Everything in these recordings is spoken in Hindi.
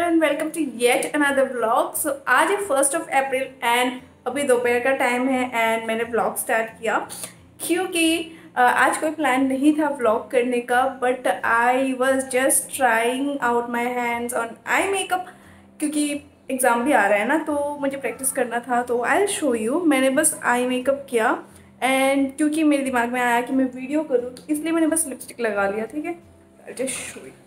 And welcome to yet another vlog. So आज है 1 अप्रैल एंड अभी दोपहर का टाइम है एंड मैंने व्लॉग स्टार्ट किया क्योंकि आज कोई प्लान नहीं था व्लॉग करने का, but I was just trying out my hands on eye makeup क्योंकि एग्ज़ाम भी आ रहा है ना, तो मुझे प्रैक्टिस करना था। तो आई विल शो यू, मैंने बस आई मेकअप किया एंड क्योंकि मेरे दिमाग में आया कि मैं वीडियो करूँ तो इसलिए मैंने बस लिपस्टिक लगा लिया। ठीक है, जस्ट शो इट।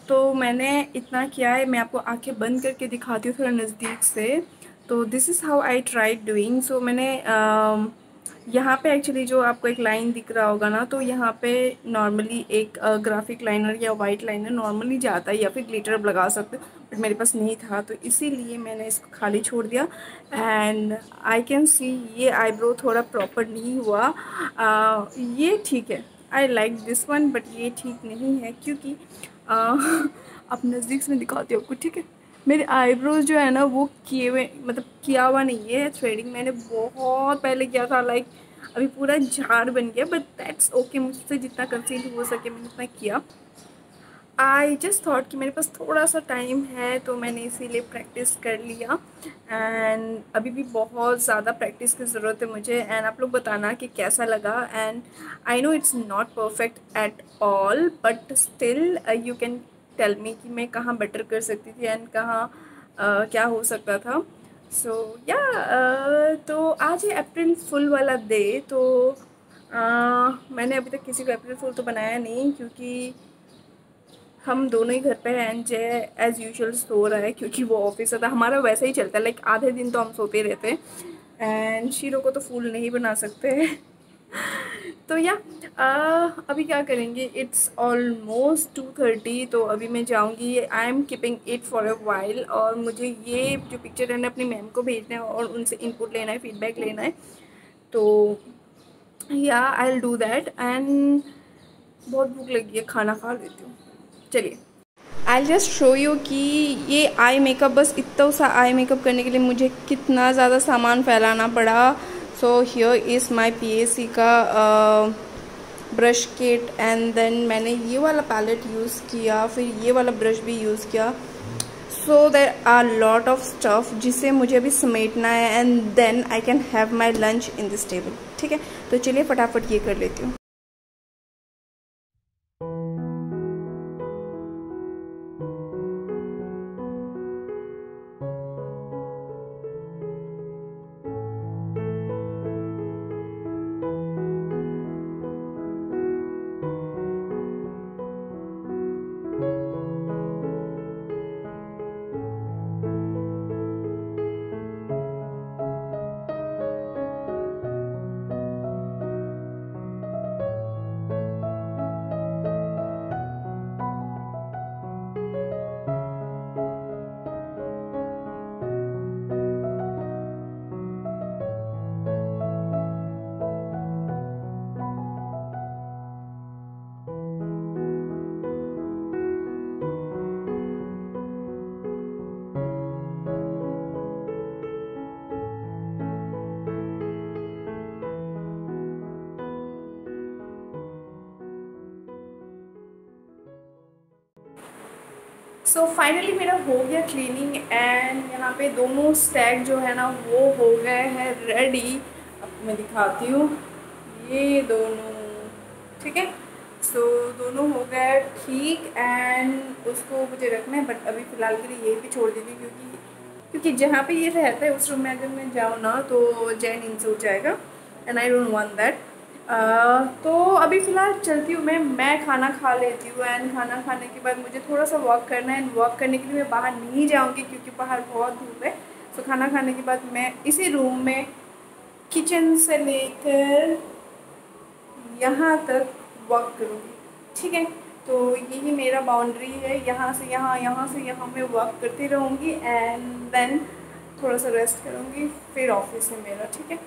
तो मैंने इतना किया है, मैं आपको आंखें बंद करके दिखाती हूँ थोड़ा नज़दीक से। तो this is how I try doing. So मैंने यहाँ पे एक्चुअली जो आपको एक लाइन दिख रहा होगा ना, तो यहाँ पे नॉर्मली एक ग्राफिक लाइनर या वाइट लाइनर नॉर्मली जाता है या फिर ग्लिटर आप लगा सकते हो, बट मेरे पास नहीं था तो इसीलिए मैंने इसको खाली छोड़ दिया। एंड आई कैन सी ये आईब्रो थोड़ा प्रॉपर नहीं हुआ। ये ठीक है, I like this one, but ये ठीक नहीं है क्योंकि आप नज़दीक से मैं दिखाती हूँ आपको। ठीक है, मेरे आईब्रोज जो है ना वो किए हुए, मतलब किया हुआ नहीं है। थ्रेडिंग मैंने बहुत पहले किया था, लाइक अभी पूरा झाड़ बन गया, बट दैट्स ओके। मुझसे जितना कंसील हो सके मैंने उतना किया। आई जस्ट थॉट कि मेरे पास थोड़ा सा टाइम है तो मैंने इसीलिए प्रैक्टिस कर लिया। एंड अभी भी बहुत ज़्यादा प्रैक्टिस की ज़रूरत है मुझे, एंड आप लोग बताना कि कैसा लगा। And I know it's not perfect at all, but still you can tell me कि मैं कहाँ बेटर कर सकती थी एंड कहाँ क्या हो सकता था। सो या तो आज है अप्रैल फुल वाला डे। तो मैंने अभी तक किसी को अप्रैल फुल तो बनाया नहीं क्योंकि हम दोनों ही घर पे हैं एंड जय एज़ यूजुअल सो रहा है क्योंकि वो ऑफिस है। तो हमारा वैसा ही चलता है, लाइक आधे दिन तो हम सोते रहते हैं एंड शीरो को तो फूल नहीं बना सकते हैं। तो या अभी क्या करेंगे, इट्स ऑलमोस्ट 2:30, तो अभी मैं जाऊंगी। I am keeping it for a while और मुझे ये जो पिक्चर है ना अपनी मैम को भेजना है और उनसे इनपुट लेना है, फीडबैक लेना है। तो या I will do that. And बहुत भूख लगी है, खाना खा लेती हूँ। चलिए आई जस्ट शो यू कि ये आई मेकअप, बस इतना सा आई मेकअप करने के लिए मुझे कितना ज़्यादा सामान फैलाना पड़ा। So here is my PAC का ब्रश किट एंड देन मैंने ये वाला पैलेट यूज़ किया, फिर ये वाला ब्रश भी यूज़ किया। So there are lot of stuff जिसे मुझे अभी समेटना है and then I can have my lunch in this table. ठीक है, तो चलिए फटाफट ये कर लेती हूँ। सो फाइनली मेरा हो गया क्लीनिंग एंड यहाँ पे दोनों स्टैक जो है ना वो हो गए हैं रेडी। अब मैं दिखाती हूँ ये दोनों। ठीक है, सो दोनों हो गए ठीक एंड उसको मुझे रखना है, बट अभी फ़िलहाल के लिए यही भी छोड़ देती हूँ क्योंकि जहाँ पे ये रहता है उस रूम में अगर मैं जाऊँ ना तो जैन नींद से उठ जाएगा and I don't want that. तो अभी फ़िलहाल चलती हूँ मैं खाना खा लेती हूँ एंड खाना खाने के बाद मुझे थोड़ा सा वॉक करना है एंड वॉक करने के लिए मैं बाहर नहीं जाऊँगी क्योंकि बाहर बहुत धूप है। तो खाना खाने के बाद मैं इसी रूम में किचन से लेकर यहाँ तक वॉक करूँगी। ठीक है, तो यही मेरा बाउंड्री है, यहाँ से यहाँ, यहाँ से यहाँ मैं वॉक करती रहूँगी एंड देन थोड़ा सा रेस्ट करूँगी, फिर ऑफिस है मेरा। ठीक है,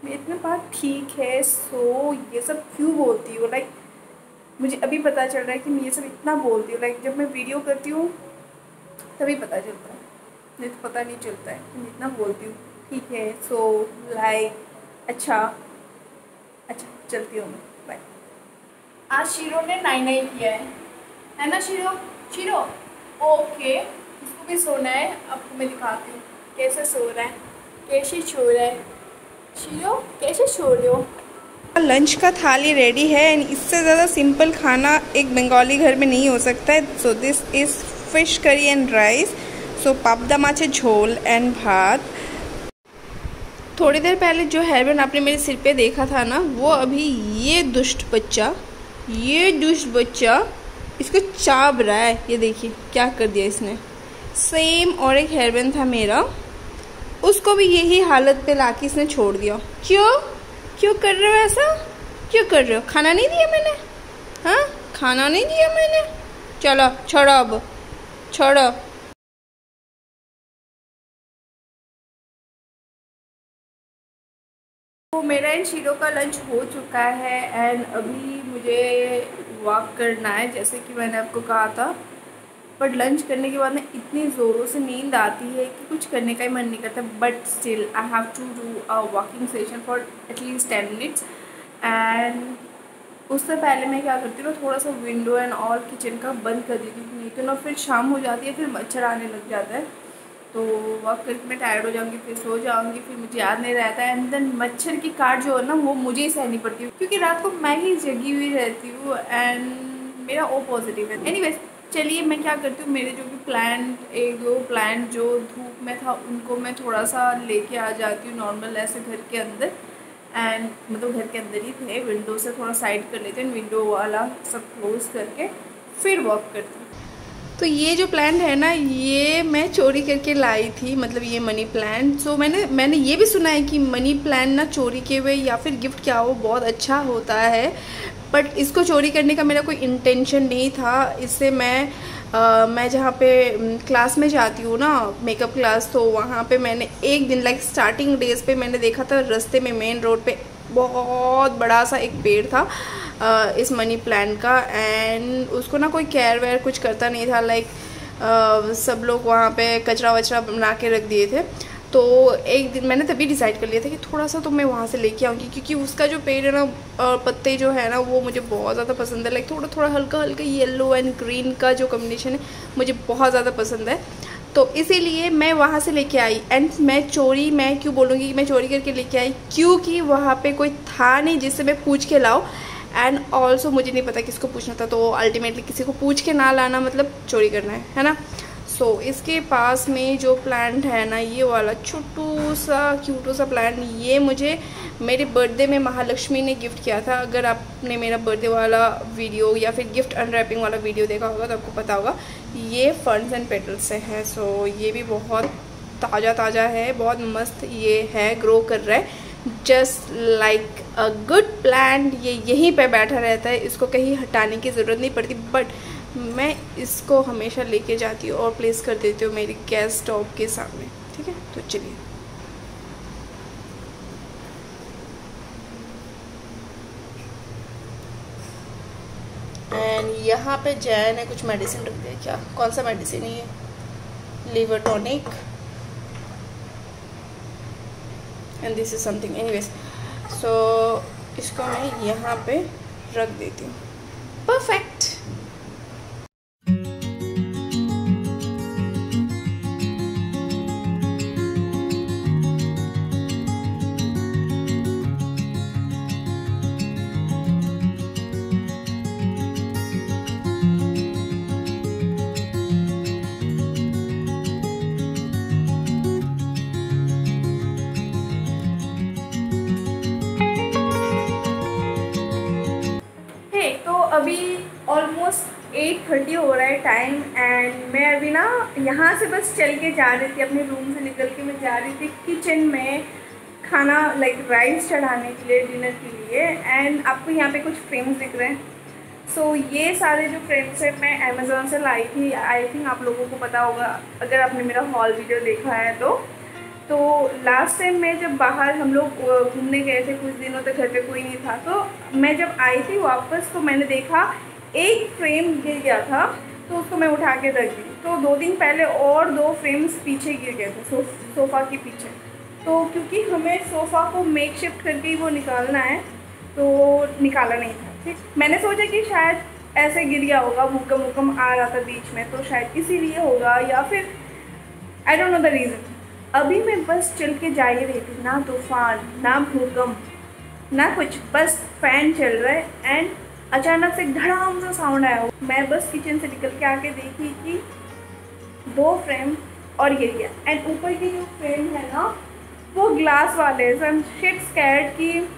मैं इतना बात ठीक है। सो ये सब क्यों बोलती हूँ, लाइक मुझे अभी पता चल रहा है कि मैं ये सब इतना बोलती हूँ, लाइक जब मैं वीडियो करती हूँ तभी पता चलता है, नहीं तो पता नहीं चलता है कि मैं इतना बोलती हूँ। ठीक है, सो लाइक अच्छा चलती हूँ मैं, बाय। आज शीरो ने नाई किया है ना शीरो? शीरो ओके, इसको भी सोना है। आपको मैं दिखाती हूँ कैसे सो रहा है, कैसे सो रहा है। शीरो कैसे सो रहे हो? लंच का थाली रेडी है एंड इससे ज़्यादा सिंपल खाना एक बंगाली घर में नहीं हो सकता है। So this is fish curry and rice, so पापदा माछे झोल एंड भात। थोड़ी देर पहले जो हेयर बैंड आपने मेरे सिर पे देखा था ना, वो अभी ये दुष्ट बच्चा इसको चाब रहा है। ये देखिए क्या कर दिया इसने। सेम और एक हेयर बैंड था मेरा, उसको भी यही हालत पे लाके इसने छोड़ दिया। क्यों कर रहे हो ऐसा? क्यों कर रहे हो? खाना नहीं दिया मैंने? हाँ, खाना नहीं दिया मैंने? चलो छोड़ो, अब छोड़ो। तो मेरा एंड शीरो का लंच हो चुका है एंड अभी मुझे वॉक करना है जैसे कि मैंने आपको कहा था। बट लंच करने के बाद ना इतनी ज़ोरों से नींद आती है कि कुछ करने का ही मन नहीं करता। But still I have to do a walking session for at least 10 minutes. And उससे पहले मैं क्या करती हूँ, थोड़ा सा विंडो एंड ऑल किचन का बंद कर देती हूँ, नहीं तो ना फिर शाम हो जाती है, फिर मच्छर आने लग जाता है। तो वॉक करके मैं टायर्ड हो जाऊँगी, फिर सो जाऊँगी, फिर मुझे याद नहीं रहता है। एंड देन मच्छर की काट जो है ना, वो मुझे ही सहनी पड़ती है क्योंकि रात को मैं ही जगी हुई रहती हूँ एंड मेरा ओ पॉजिटिव है। एनीवेज चलिए मैं क्या करती हूँ, मेरे जो भी प्लांट, एक दो प्लांट जो धूप में था उनको मैं थोड़ा सा लेके आ जाती हूँ नॉर्मल ऐसे घर के अंदर। एंड मतलब घर के अंदर ही थे, विंडो से थोड़ा साइड कर लेते हैं, विंडो वाला सब क्लोज करके फिर वॉक करती हूँ। तो ये जो प्लांट है ना, ये मैं चोरी करके लाई थी, मतलब ये मनी प्लांट। सो मैंने ये भी सुना है कि मनी प्लांट ना चोरी किए हुए या फिर गिफ्ट किया हो बहुत अच्छा होता है। बट इसको चोरी करने का मेरा कोई इंटेंशन नहीं था। इससे मैं जहाँ पे क्लास में जाती हूँ ना, मेकअप क्लास, तो वहाँ पे मैंने एक दिन लाइक स्टार्टिंग डेज पे मैंने देखा था रास्ते में मेन रोड पे बहुत बड़ा सा एक पेड़ था इस मनी प्लांट का। एंड उसको ना कोई केयर वेयर कुछ करता नहीं था, लाइक सब लोग वहाँ पे कचरा वचरा बना के रख दिए थे। तो एक दिन मैंने तभी डिसाइड कर लिया था कि थोड़ा सा तो मैं वहाँ से लेके आऊँगी, क्योंकि उसका जो पेड़ है ना, पत्ते जो है ना, वो मुझे बहुत ज़्यादा पसंद है। लाइक थोड़ा थोड़ा हल्का हल्का येलो एंड ग्रीन का जो कॉम्बिनेशन है मुझे बहुत ज़्यादा पसंद है। तो इसीलिए मैं वहाँ से लेके आई। एंड मैं क्यों बोलूँगी कि मैं चोरी करके लेके आई, क्योंकि वहाँ पे कोई था नहीं जिससे मैं पूछ के लाऊँ। एंड ऑल्सो मुझे नहीं पता किसको पूछना था, तो अल्टीमेटली किसी को पूछ के ना लाना मतलब चोरी करना है ना। सो इसके पास में जो प्लांट है ना, ये वाला छोटू सा क्यूटू सा प्लांट, ये मुझे मेरे बर्थडे में महालक्ष्मी ने गिफ्ट किया था। अगर आपने मेरा बर्थडे वाला वीडियो या फिर गिफ्ट अनरैपिंग वाला वीडियो देखा होगा तो आपको पता होगा, ये फंड्स एंड पेटल्स से है। सो ये भी बहुत ताज़ा है, बहुत मस्त ये है, ग्रो कर रहा है just like a good plant. ये यहीं पे बैठा रहता है, इसको कहीं हटाने की ज़रूरत नहीं पड़ती। बट मैं इसको हमेशा लेके जाती हूँ और प्लेस कर देती हूँ मेरी गैस स्टोव के सामने, ठीक है। तो चलिए, एंड यहाँ पे जैन ने कुछ मेडिसिन रख दिया। क्या, कौन सा मेडिसिन है ये? Liver tonic and this is something. Anyways, so इसको मैं यहाँ पे रख देती हूँ। परफेक्ट। अभी ऑलमोस्ट 8:30 हो रहा है टाइम एंड मैं अभी ना यहाँ से बस चल के जा रही थी, अपने रूम से निकल के मैं जा रही थी किचन में खाना लाइक राइस चढ़ाने के लिए, डिनर के लिए। एंड आपको यहाँ पे कुछ फ्रेम्स दिख रहे हैं। सो ये सारे जो फ्रेम्स हैं मैं अमेज़ोन से लाई थी। आई थिंक आप लोगों को पता होगा अगर आपने मेरा हॉल वीडियो देखा है तो लास्ट टाइम मैं जब बाहर हम लोग घूमने गए थे, कुछ दिनों तक घर पे कोई नहीं था, तो मैं जब आई थी वापस तो मैंने देखा एक फ्रेम गिर गया था, तो उसको मैं उठा के रख दी। तो 2 दिन पहले और 2 फ्रेम्स पीछे गिर गए थे सोफ़ा के पीछे। तो क्योंकि हमें सोफ़ा को मेक शिफ्ट करके ही वो निकालना है, तो निकाला नहीं था। ठीक, मैंने सोचा कि शायद ऐसे गिर गया होगा, भूकंप वूकंप आ रहा था बीच में तो शायद इसीलिए होगा, या फिर I don't know the reason. अभी मैं बस चल के जा ही रही थी, ना तूफान ना भूकंप ना कुछ, बस फैन चल रहा है एंड अचानक से धड़ाम सा साउंड आया। मैं बस किचन से निकल के आके देखी कि 2 फ्रेम और गिर गया। एंड ऊपर की जो फ्रेम है ना वो ग्लास वाले हैं, सो आई एम शिट स्कैर्ड कि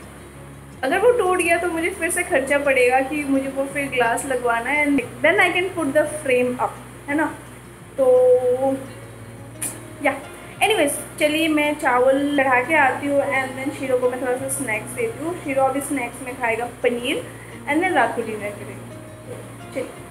अगर वो टूट गया तो मुझे फिर से खर्चा पड़ेगा कि मुझे वो फिर ग्लास लगवाना है and then I can put the frame up, है ना। तो या एनीवेज चलिए मैं चावल चढ़ा के आती हूँ एंड देन शीरो को मैं थोड़ा सा स्नैक्स देती हूँ। शीरो अभी स्नैक्स में खाएगा पनीर एंड देन रात को डिनर करेगा। चलिए।